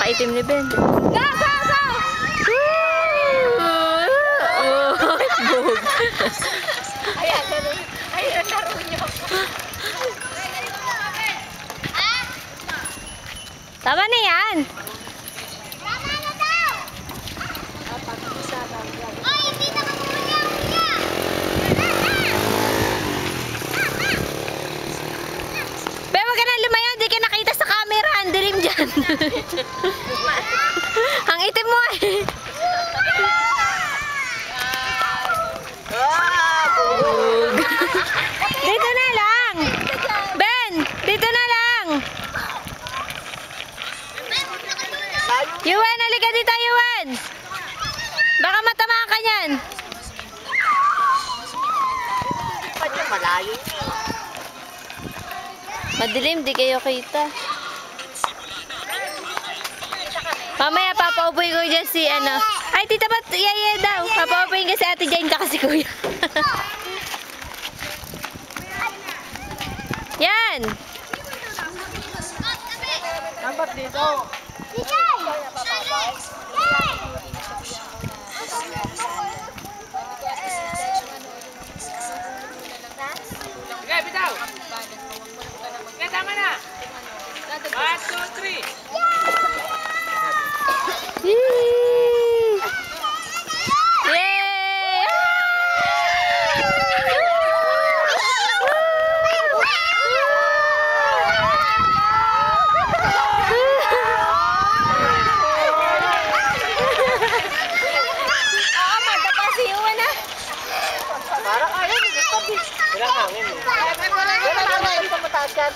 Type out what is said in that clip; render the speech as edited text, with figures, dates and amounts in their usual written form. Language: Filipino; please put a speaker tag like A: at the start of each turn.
A: napakaitim ni Ben. Go, go, go! Bog.
B: Ayan, laro nyo.
A: Tama na yan.
B: Tama na daw! Ay, hindi na kamunya, kuya!
A: Ben, wag ka na lumayo. Hindi ka nakita sa camera. Ang dilim dyan. Ang itim mo eh. Bog. Dito na lang. Ben, dito na lang. Yuan, halika dito, Yuan. Baka matamaan ka niyan.
B: Malayo.
A: Madilim, di kayo kita. Mamaya, papaupuin ko dyan si ano. Ay, tita ba? Yaya daw. Papaupuin ko si ate Jane ka kasi kuya. Yan.
B: Dapat dito. Bigay!
C: Sige, bitaw! Sige, tama na! 1, 2, 3!
A: Yay!
B: Parang ayaw, walang hangin eh. Walang hangin, hindi pa mataas yan.